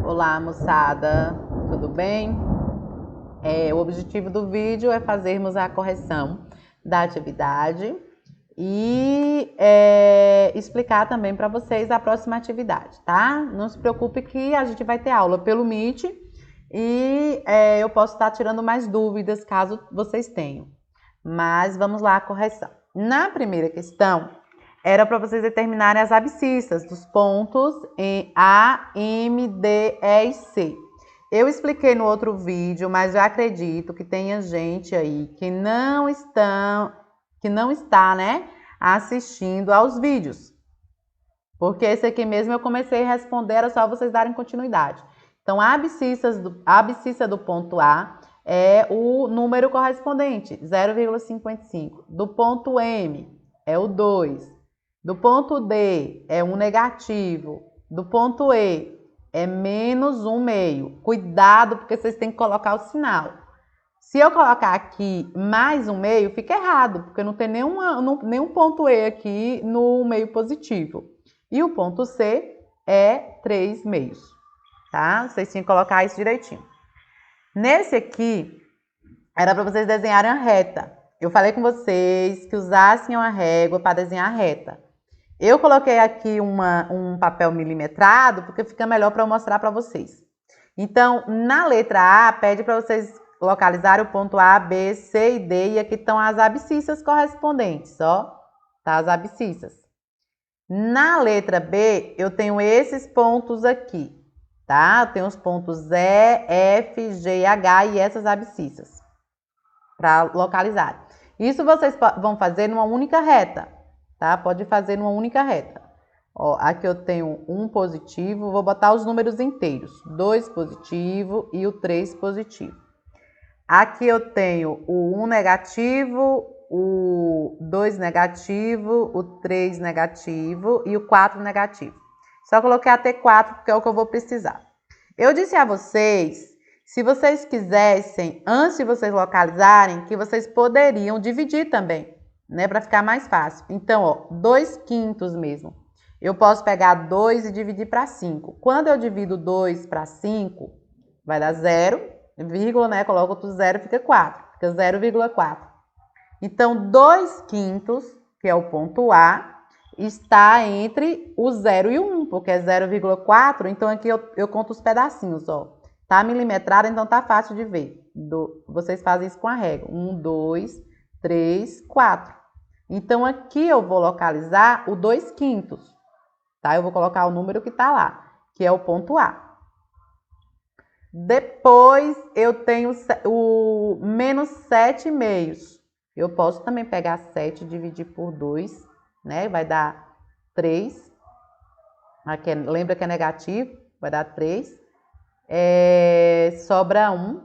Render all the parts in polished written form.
Olá, moçada, tudo bem? O objetivo do vídeo é fazermos a correção da atividade e explicar também para vocês a próxima atividade, tá? Não se preocupe que a gente vai ter aula pelo Meet e eu posso estar tirando mais dúvidas caso vocês tenham. Mas vamos lá a correção. Na primeira questão, era para vocês determinarem as abscissas dos pontos em A, M, D, E e C. Eu expliquei no outro vídeo, mas eu acredito que tenha gente aí que não está, né, assistindo aos vídeos. Porque esse aqui mesmo eu comecei a responder, era só vocês darem continuidade. Então, a abscissa do ponto A é o número correspondente, 0,55. Do ponto M é o 2. Do ponto D é um negativo. Do ponto E é menos um meio. Cuidado, porque vocês têm que colocar o sinal. Se eu colocar aqui mais um meio, fica errado, porque não tem nenhum ponto E aqui no meio positivo. E o ponto C é 3 meios, tá? Vocês tinham que colocar isso direitinho. Nesse aqui, era para vocês desenharem a reta. Eu falei com vocês que usassem uma régua para desenhar a reta. Eu coloquei aqui um papel milimetrado, porque fica melhor para eu mostrar para vocês. Então, na letra A, pede para vocês localizarem o ponto A, B, C e D, e aqui estão as abscissas correspondentes, ó, tá? As abscissas. Na letra B, eu tenho esses pontos aqui, tá? Eu tenho os pontos E, F, G e H e essas abscissas, para localizar. Isso vocês vão fazer numa única reta, tá? Pode fazer numa única reta. Ó, aqui eu tenho um positivo, vou botar os números inteiros. 2 positivo e o 3 positivo. Aqui eu tenho o 1 negativo, o 2 negativo, o 3 negativo e o 4 negativo. Só coloquei até 4 porque é o que eu vou precisar. Eu disse a vocês, se vocês quisessem, antes de vocês localizarem, que vocês poderiam dividir também, né? Para ficar mais fácil. Então, ó, 2/5 mesmo. Eu posso pegar 2 e dividir para 5. Quando eu divido 2 para 5, vai dar 0, vírgula, né? Coloco outro 0, fica 4. Fica 0,4. Então, 2/5, que é o ponto A, está entre o 0 e o 1, porque é 0,4. Então, aqui eu conto os pedacinhos, ó. Tá milimetrado, então tá fácil de ver. Vocês fazem isso com a régua. 1, 2, 3, 4. Então, aqui eu vou localizar o 2/5, tá? Eu vou colocar o número que tá lá, que é o ponto A. Depois, eu tenho o menos 7 meios. Eu posso também pegar 7 e dividir por 2, né? Vai dar 3. Aqui, lembra que é negativo? Vai dar 3. Sobra 1.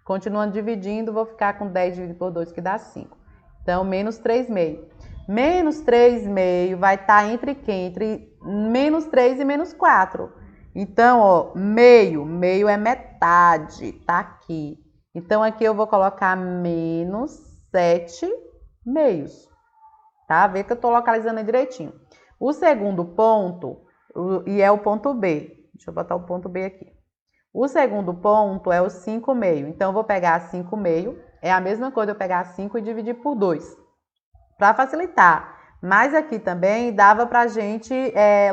Continuando dividindo, vou ficar com 10 dividido por 2, que dá 5. Então, menos 3/2. Menos 3/2 vai estar entre quem? Entre menos 3 e menos 4. Então, ó, meio é metade, tá aqui. Então, aqui eu vou colocar menos 7 meios, tá? Vê que eu tô localizando aí direitinho. O segundo ponto, e é o ponto B. Deixa eu botar o ponto B aqui. O segundo ponto é o 5/2. Então, eu vou pegar 5/2. É a mesma coisa eu pegar 5 e dividir por 2. Para facilitar. Mas aqui também dava para a gente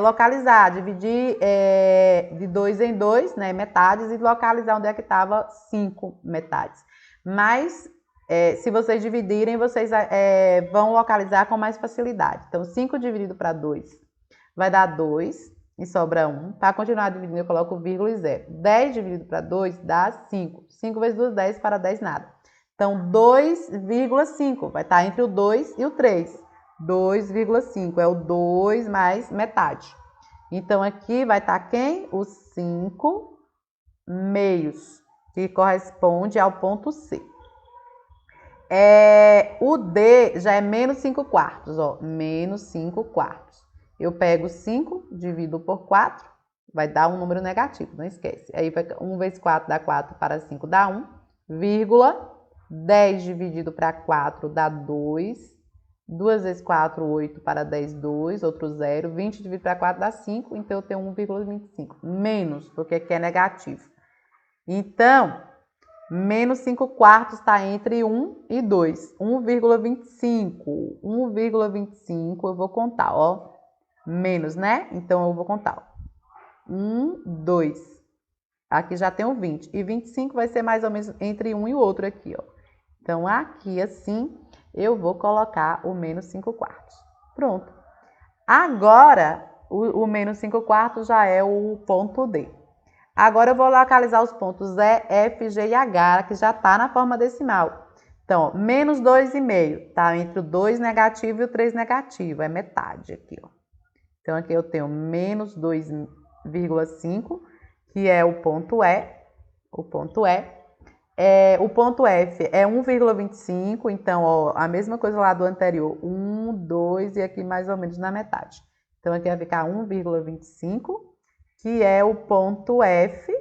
localizar, dividir de 2 em 2, né, metades, e localizar onde é que estava 5 metades. Mas, se vocês dividirem, vocês vão localizar com mais facilidade. Então, 5 dividido para 2 vai dar 2 e sobra 1. Para continuar dividindo, eu coloco vírgula e 0. 10 dividido para 2 dá 5. 5 vezes 2, 10, para 10 nada. Então, 2,5 vai estar entre o 2 e o 3. 2,5 é o 2 mais metade. Então, aqui vai estar quem? Os 5 meios, que corresponde ao ponto C. O D já é menos 5 quartos, ó, menos 5 quartos. Eu pego 5, divido por 4, vai dar um número negativo, não esquece. Aí, 1 vezes 4 dá 4, para 5 dá 1, vírgula, 10 dividido para 4 dá 2, 2 vezes 4, 8, para 10, 2, outro 0. 20 dividido para 4 dá 5, então eu tenho 1,25. Menos, porque aqui é negativo. Então, menos 5 quartos está entre 1 e 2. 1,25. 1,25 eu vou contar, ó. Menos, né? Então, eu vou contar, ó. 1, 2. Aqui já tem o 20. E 25 vai ser mais ou menos entre um e o outro aqui, ó. Então, aqui assim, eu vou colocar o menos 5 quartos. Pronto. Agora, o menos 5 quartos já é o ponto D. Agora, eu vou localizar os pontos E, F, G e H, que já está na forma decimal. Então, ó, menos 2,5. Está entre o 2 negativo e o 3 negativo. É metade aqui, ó. Então, aqui eu tenho menos 2,5, que é o ponto E. O ponto E. O ponto F é 1,25, então, ó, a mesma coisa lá do anterior. 1, 2 e aqui mais ou menos na metade. Então, aqui vai ficar 1,25, que é o ponto F.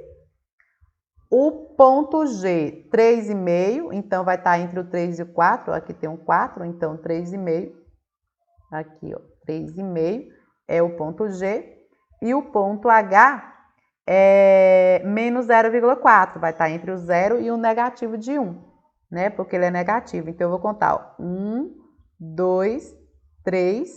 O ponto G, 3,5, então vai estar entre o 3 e o 4. Aqui tem um 4, então 3,5. Aqui, ó, 3,5 é o ponto G. E o ponto H é menos 0,4, vai estar entre o 0 e o negativo de 1, né? Porque ele é negativo. Então, eu vou contar, ó, 1, 2, 3,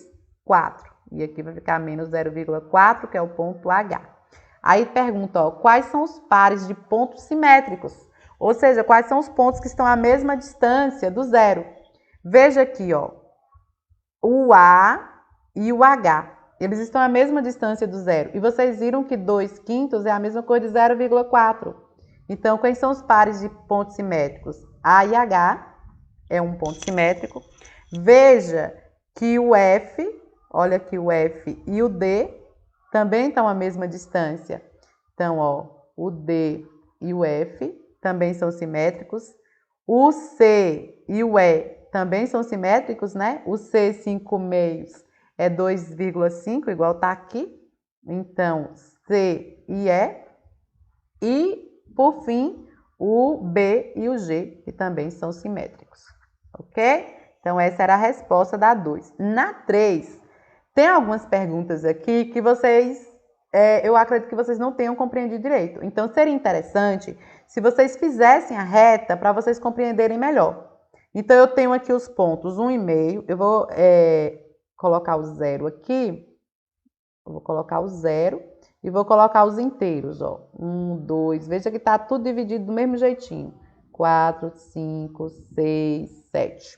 4. E aqui vai ficar menos 0,4, que é o ponto H. Aí pergunta, ó, quais são os pares de pontos simétricos? Ou seja, quais são os pontos que estão à mesma distância do zero? Veja aqui, ó, o A e o H. Eles estão à mesma distância do zero. E vocês viram que 2/5 é a mesma coisa de 0,4. Então, quais são os pares de pontos simétricos? A e H é um ponto simétrico. Veja que o F, olha aqui o F e o D também estão à mesma distância. Então, ó, o D e o F também são simétricos. O C e o E também são simétricos, né? O C, 5/2 é 2,5, igual tá aqui. Então, C e E. E, por fim, o B e o G, que também são simétricos. Ok? Então, essa era a resposta da 2. Na 3, tem algumas perguntas aqui que eu acredito que vocês não tenham compreendido direito. Então, seria interessante se vocês fizessem a reta para vocês compreenderem melhor. Então, eu tenho aqui os pontos 1,5. Eu vou colocar o 0 aqui. Eu vou colocar o 0 e vou colocar os inteiros, ó. 1, 2. Veja que tá tudo dividido do mesmo jeitinho. 4, 5, 6, 7.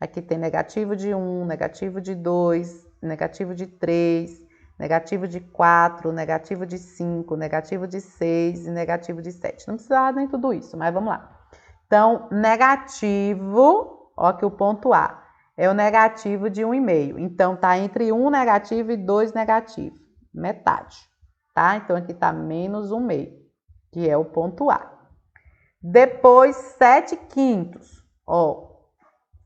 Aqui tem negativo de 1, negativo de 2, negativo de 3, negativo de 4, negativo de 5, negativo de 6 e negativo de 7. Não precisa nem tudo isso, mas vamos lá. Então, negativo, ó, aqui o ponto A, é o negativo de 1,5. Então, tá entre 1 negativo e 2 negativo, metade, tá? Então, aqui tá menos 1,5, que é o ponto A. Depois, 7/5, ó,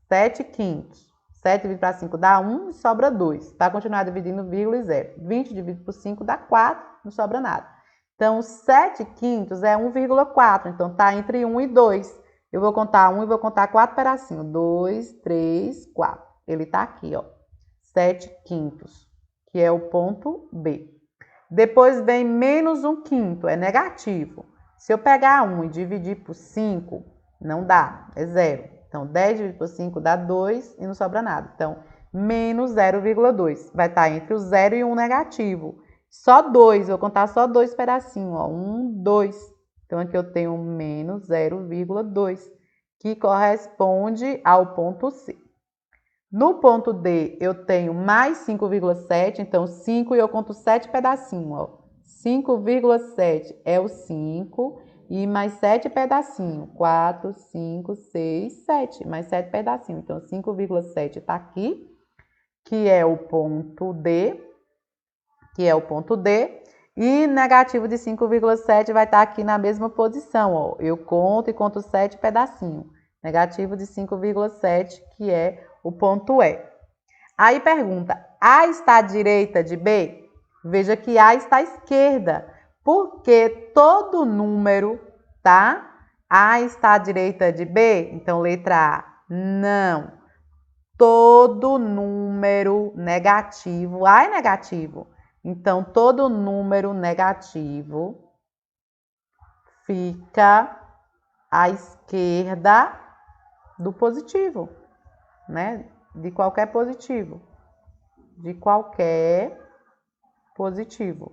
7/5. 7 dividido para 5 dá 1 e sobra 2. Para continuar dividindo, vírgula e 0. 20 dividido por 5 dá 4, não sobra nada. Então, 7/5 é 1,4. Então, está entre 1 e 2. Eu vou contar 1 e vou contar 4 pedacinhos. 2, 3, 4. Ele está aqui, ó. 7/5, que é o ponto B. Depois vem menos 1/5, é negativo. Se eu pegar 1 e dividir por 5, não dá, é 0. Então, 10 dividido por 5 dá 2 e não sobra nada. Então, menos 0,2. Vai estar entre o 0 e o 1 negativo. Só 2, vou contar só 2 pedacinhos, ó. 1, 2. Então, aqui eu tenho menos 0,2, que corresponde ao ponto C. No ponto D, eu tenho mais 5,7, então 5 e eu conto 7 pedacinhos, ó. 5,7 é o 5 e mais 7 pedacinhos. 4, 5, 6, 7. Mais 7 pedacinhos. Então, 5,7 está aqui, que é o ponto D. E negativo de 5,7 vai estar aqui na mesma posição, ó. Eu conto e conto 7 pedacinhos. Negativo de 5,7, que é o ponto E. Aí pergunta, A está à direita de B? Veja que A está à esquerda, porque todo número, tá? A está à direita de B? Então, letra A, não. todo número negativo, A é negativo, então todo número negativo fica à esquerda do positivo, né? De qualquer positivo. De qualquer positivo,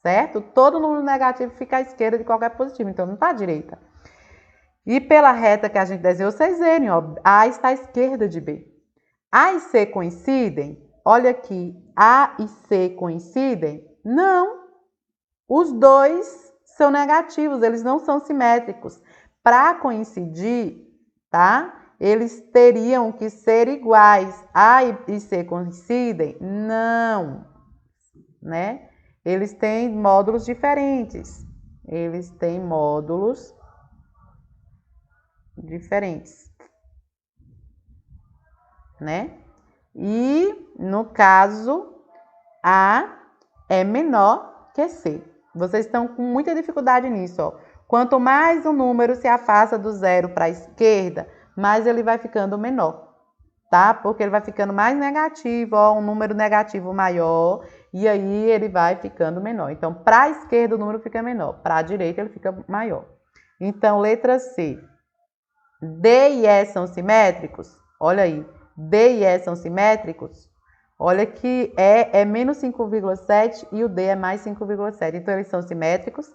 certo? Todo número negativo fica à esquerda de qualquer positivo, então não está à direita. E pela reta que a gente desenhou, vocês verem, ó, A está à esquerda de B. A e C coincidem? Olha aqui, A e C coincidem? Não. Os dois são negativos, eles não são simétricos. Para coincidir, tá? Eles teriam que ser iguais. A e C coincidem? Não, né? Eles têm módulos diferentes. Eles têm módulos diferentes, né? E, no caso, A é menor que C. Vocês estão com muita dificuldade nisso, ó. Quanto mais o número se afasta do zero para a esquerda, mais ele vai ficando menor, tá? Porque ele vai ficando mais negativo, ó, um número negativo maior, e aí ele vai ficando menor. Então, para a esquerda o número fica menor, para a direita ele fica maior. Então, letra C. D e E são simétricos? Olha aí, D e E são simétricos? Olha que E é menos 5,7 e o D é mais 5,7. Então, eles são simétricos?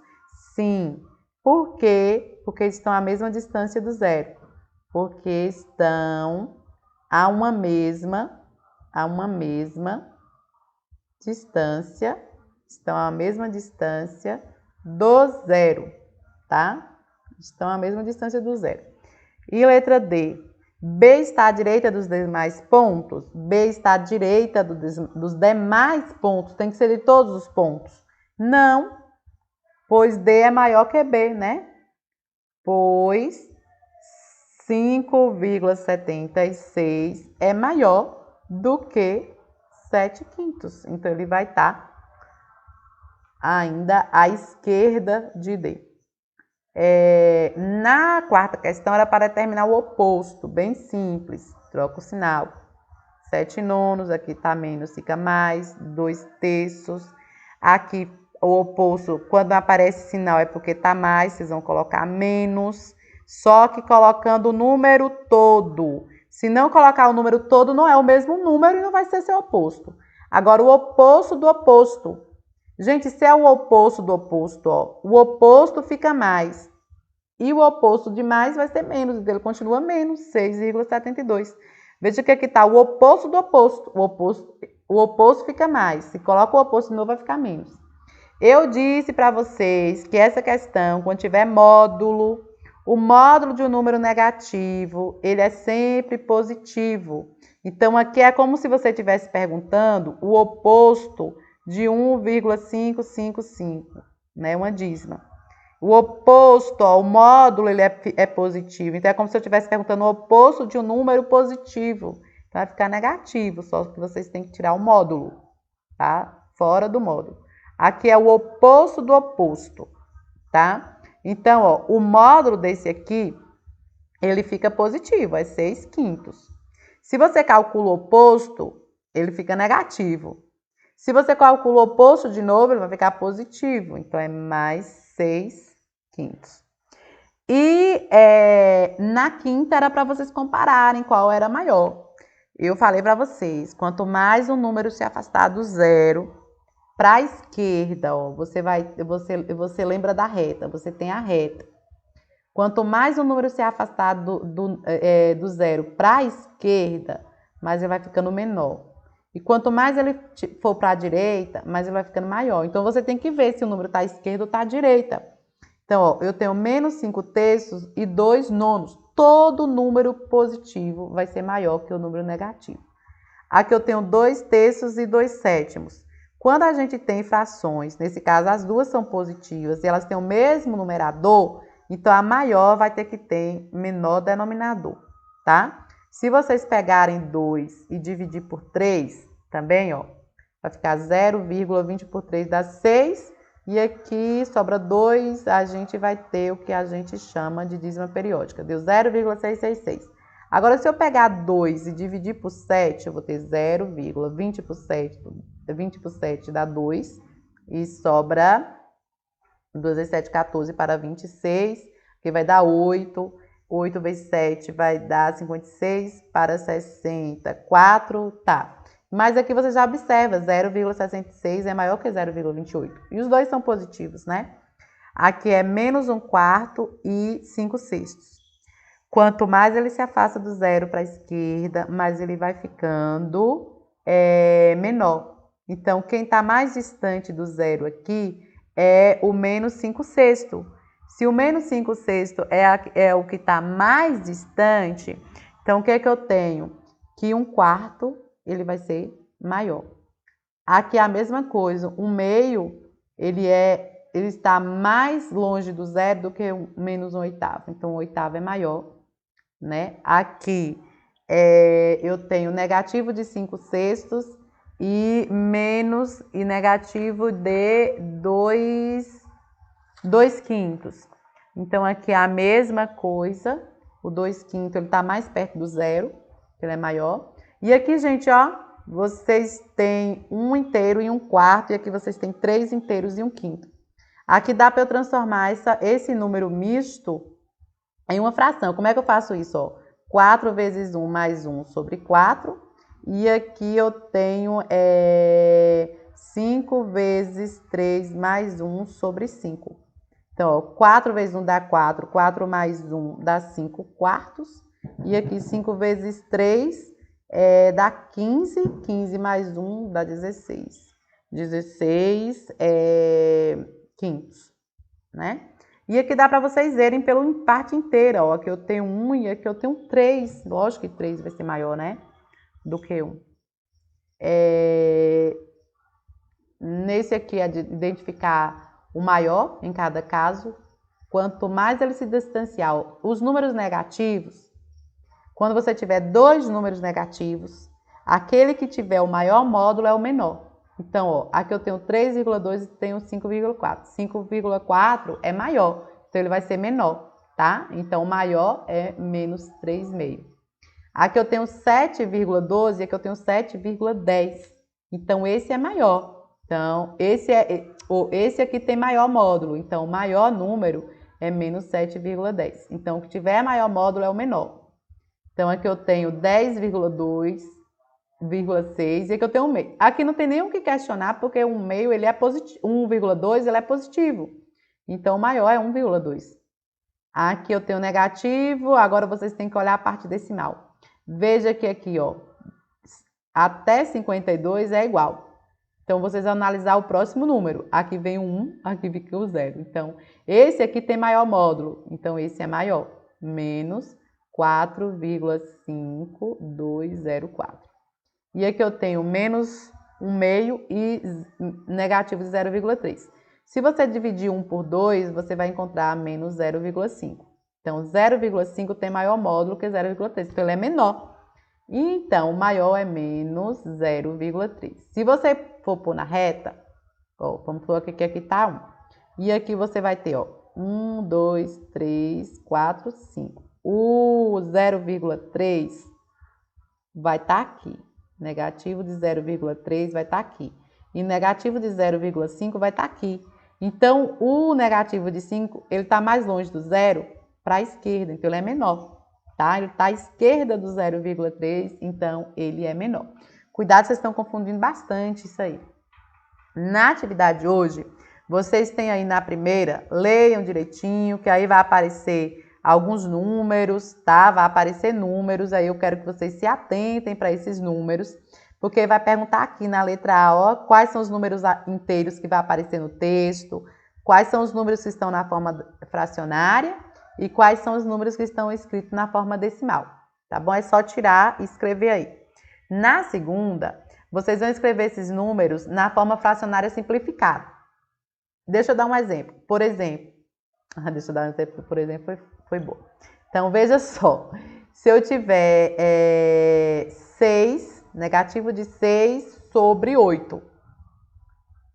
Sim. Por quê? Porque estão à mesma distância do zero. Porque estão a uma mesma distância, estão à mesma distância do zero, tá? Estão à mesma distância do zero. E letra D, B está à direita dos demais pontos? B está à direita dos demais pontos, tem que ser de todos os pontos? Não, pois D é maior que B, né? Pois 5,76 é maior do que 7/5. Então, ele vai estar ainda à esquerda de D. Na quarta questão, era para determinar o oposto, bem simples. Troca o sinal. 7/9, aqui está menos, fica mais. 2/3. Aqui, o oposto, quando aparece sinal, é porque está mais, vocês vão colocar menos. Só que colocando o número todo. Se não colocar o número todo, não é o mesmo número e não vai ser seu oposto. Agora, o oposto do oposto. Gente, se é o oposto do oposto, ó, o oposto fica mais. E o oposto de mais vai ser menos, então ele continua menos, 6,72. Veja que aqui está o oposto do oposto. O oposto fica mais. Se coloca o oposto de novo, vai ficar menos. Eu disse para vocês que essa questão, quando tiver módulo, o módulo de um número negativo, ele é sempre positivo. Então, aqui é como se você estivesse perguntando o oposto de 1,555, né? Uma dízima. O oposto, ó, o módulo, ele é positivo. Então, é como se eu estivesse perguntando o oposto de um número positivo. Então, vai ficar negativo, só que vocês têm que tirar o módulo, tá? Fora do módulo. Aqui é o oposto do oposto, tá? Então, ó, o módulo desse aqui, ele fica positivo, é 6/5. Se você calcula o oposto, ele fica negativo. Se você calcula o oposto de novo, ele vai ficar positivo. Então, é mais 6/5. E na quinta era para vocês compararem qual era maior. Eu falei para vocês, quanto mais o número se afastar do zero, para a esquerda, ó, você lembra da reta, você tem a reta. Quanto mais o número se afastar do zero para a esquerda, mais ele vai ficando menor. E quanto mais ele for para a direita, mais ele vai ficando maior. Então, você tem que ver se o número está à esquerda ou está à direita. Então, ó, eu tenho menos 5/3 e 2/9. Todo número positivo vai ser maior que o número negativo. Aqui eu tenho 2/3 e 2/7. Quando a gente tem frações, nesse caso as duas são positivas e elas têm o mesmo numerador, então a maior vai ter que ter menor denominador, tá? Se vocês pegarem 2 e dividir por 3, também, ó, vai ficar 0,20 por 3 dá 6. E aqui sobra 2, a gente vai ter o que a gente chama de dízima periódica. Deu 0,666. Agora, se eu pegar 2 e dividir por 7, eu vou ter 0,20 por 7, 20 por 7 dá 2, e sobra 2 vezes 7, 14 para 26, que vai dar 8. 8 vezes 7 vai dar 56 para 60, 4, tá. Mas aqui você já observa, 0,66 é maior que 0,28. E os dois são positivos, né? Aqui é menos 1/4 e 5/6. Quanto mais ele se afasta do zero para a esquerda, mais ele vai ficando menor. Então, quem está mais distante do zero aqui é o menos 5/6. Se o menos 5/6 é o que está mais distante, então o que é que eu tenho? Que 1/4 ele vai ser maior. Aqui é a mesma coisa, o meio ele está mais longe do zero do que o menos 1/8. Então, o 1/8 é maior, né? Aqui eu tenho negativo de 5/6 e menos e negativo de 2/5. Então, aqui é a mesma coisa, o 2/5 ele está mais perto do zero, ele é maior. E aqui, gente, ó, vocês têm 1 inteiro e 1/4, e aqui vocês têm 3 inteiros e 1/5. Aqui dá para eu transformar esse número misto em uma fração. Como é que eu faço isso? Ó? 4 vezes 1 mais 1 sobre 4. E aqui eu tenho 5 vezes 3 mais 1 sobre 5. Então, ó, 4 vezes 1 dá 4. 4 mais 1 dá 5/4. E aqui 5 vezes 3 dá 15. 15 mais 1 dá 16. 16 quintos, né? E aqui dá para vocês verem pelo parte inteira, ó. Aqui eu tenho 1 e aqui eu tenho 3. Lógico que 3 vai ser maior, né? Do que 1. Nesse aqui é de identificar o maior em cada caso. Quanto mais ele se distanciar, os números negativos, quando você tiver 2 números negativos, aquele que tiver o maior módulo é o menor. Então, ó, aqui eu tenho 3,2 e tenho 5,4. 5,4 é maior, então ele vai ser menor, tá? Então, o maior é menos 3,5. Aqui eu tenho 7,12 e aqui eu tenho 7,10. Então, esse é maior. Então, esse aqui tem maior módulo. Então, o maior número é menos 7,10. Então, o que tiver maior módulo é o menor. Então, aqui eu tenho 10,2. 1,6 e aqui eu tenho 1 meio. Aqui não tem nem o que questionar, porque 1 meio ele é positivo, 1,2 ele é positivo. Então, o maior é 1,2. Aqui eu tenho negativo, agora vocês têm que olhar a parte decimal. Veja que aqui, ó, até 52 é igual. Então, vocês vão analisar o próximo número. Aqui vem o 1, aqui fica o 0. Então, esse aqui tem maior módulo. Então, esse é maior. Menos 4,5204. E aqui eu tenho menos 1 meio e negativo de 0,3. Se você dividir 1 por 2, você vai encontrar menos 0,5. Então, 0,5 tem maior módulo que 0,3, então ele é menor. Então, o maior é menos 0,3. Se você for pôr na reta, ó, vamos pôr aqui está 1. E aqui você vai ter, ó, 1, 2, 3, 4, 5. O 0,3 vai estar aqui. Negativo de 0,3 vai estar aqui. E negativo de 0,5 vai estar aqui. Então, o negativo de 5, ele está mais longe do zero para a esquerda. Então, ele é menor. Tá? Ele está à esquerda do 0,3, então ele é menor. Cuidado, vocês estão confundindo bastante isso aí. Na atividade de hoje, vocês têm aí na primeira, leiam direitinho, que aí vai aparecer alguns números, tá? Vai aparecer números, aí eu quero que vocês se atentem para esses números, porque vai perguntar aqui na letra A, ó, quais são os números inteiros que vai aparecer no texto, quais são os números que estão na forma fracionária e quais são os números que estão escritos na forma decimal, tá bom? É só tirar e escrever aí. Na segunda, vocês vão escrever esses números na forma fracionária simplificada. Deixa eu dar um exemplo. Por exemplo, foi boa. Então, veja só. Se eu tiver 6, negativo de 6 sobre 8,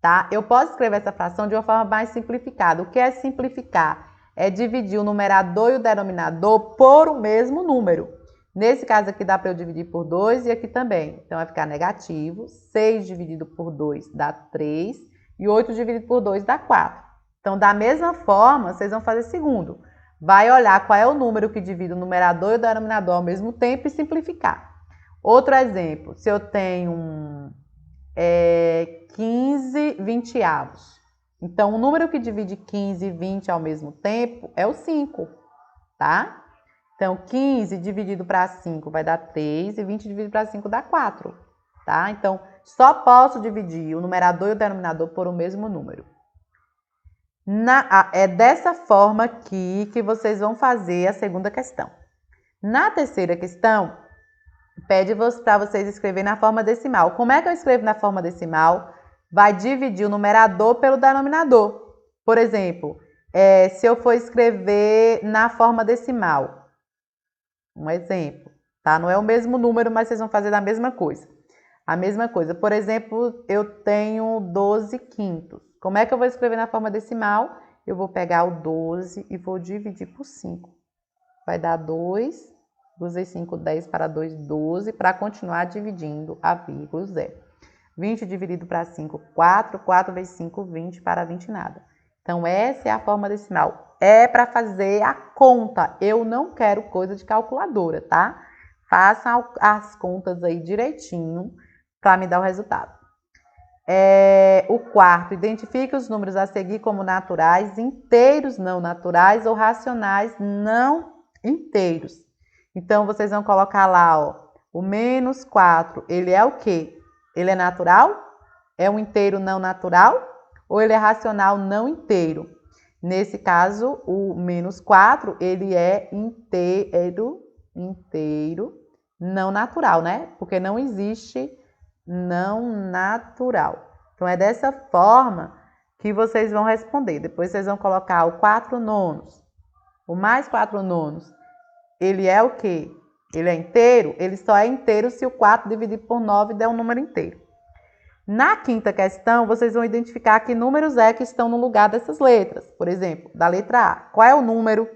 tá? Eu posso escrever essa fração de uma forma mais simplificada. O que é simplificar? É dividir o numerador e o denominador por o mesmo número. Nesse caso aqui dá para eu dividir por 2 e aqui também. Então vai ficar negativo. 6 dividido por 2 dá 3 e 8 dividido por 2 dá 4. Então, da mesma forma, vocês vão fazer segundo. Vai olhar qual é o número que divide o numerador e o denominador ao mesmo tempo e simplificar. Outro exemplo, se eu tenho 15 vinteavos. Então, o número que divide 15 e 20 ao mesmo tempo é o 5, tá? Então, 15 dividido para 5 vai dar 3 e 20 dividido para 5 dá 4, tá? Então, só posso dividir o numerador e o denominador por o mesmo número. É dessa forma aqui que vocês vão fazer a segunda questão. Na terceira questão, pede para vocês escreverem na forma decimal. Como é que eu escrevo na forma decimal? Vai dividir o numerador pelo denominador. Por exemplo, se eu for escrever na forma decimal, um exemplo, tá? Não é o mesmo número, mas vocês vão fazer da mesma coisa. A mesma coisa. Por exemplo, eu tenho 12 quintos. Como é que eu vou escrever na forma decimal? Eu vou pegar o 12 e vou dividir por 5. Vai dar 2, 2 vezes 5, 10 para 2, 12, para continuar dividindo a vírgula 0. 20 dividido para 5, 4, 4 vezes 5, 20 para 20 nada. Então, essa é a forma decimal. É para fazer a conta. Eu não quero coisa de calculadora, tá? Façam as contas aí direitinho para me dar o resultado. O quarto, identifique os números a seguir como naturais, inteiros não naturais ou racionais não inteiros. Então, vocês vão colocar lá, ó, o menos 4, ele é o quê? Ele é natural? É um inteiro não natural? Ou ele é racional não inteiro? Nesse caso, o menos 4, ele é inteiro não natural, né? Porque não existe não natural. Então, é dessa forma que vocês vão responder. Depois vocês vão colocar o 4 nonos. O mais 4 nonos, ele é o quê? Ele é inteiro? Ele só é inteiro se o 4 dividido por 9 der um número inteiro. Na quinta questão, vocês vão identificar que números que estão no lugar dessas letras. Por exemplo, da letra A. Qual é o número?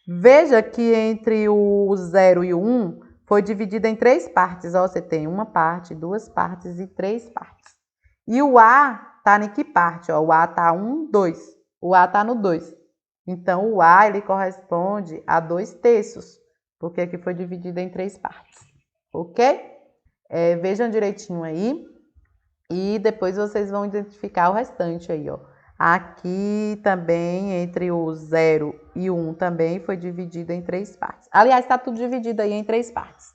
Veja que entre o 0 e o 1 foi dividido em 3 partes. Ó, você tem uma parte, 2 partes e 3 partes. E o A está em que parte? Ó, o A está 1, 2. O A está no 2. Então, o A ele corresponde a 2 terços, porque aqui foi dividido em 3 partes. Ok? Vejam direitinho aí. E depois vocês vão identificar o restante aí, ó. Aqui também, entre o 0 e o 1 também foi dividido em 3 partes. Aliás, está tudo dividido aí em 3 partes.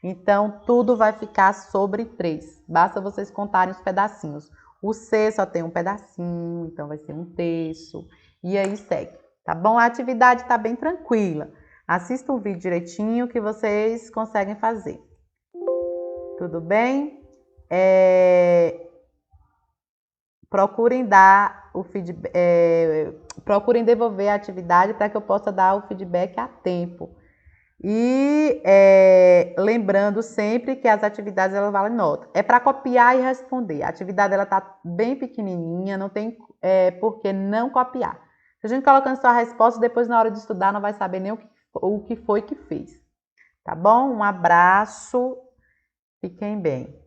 Então, tudo vai ficar sobre 3. Basta vocês contarem os pedacinhos. O C só tem um pedacinho, então vai ser 1 terço. E aí segue, tá bom? A atividade está bem tranquila. Assista o vídeo direitinho que vocês conseguem fazer. Tudo bem? Procurem dar o feedback, procurem devolver a atividade para que eu possa dar o feedback a tempo. E lembrando sempre que as atividades elas valem nota. É para copiar e responder. A atividade ela está bem pequenininha, não tem por que não copiar. Se a gente colocando só a resposta, depois na hora de estudar não vai saber nem o que foi que fez. Tá bom? Um abraço, fiquem bem.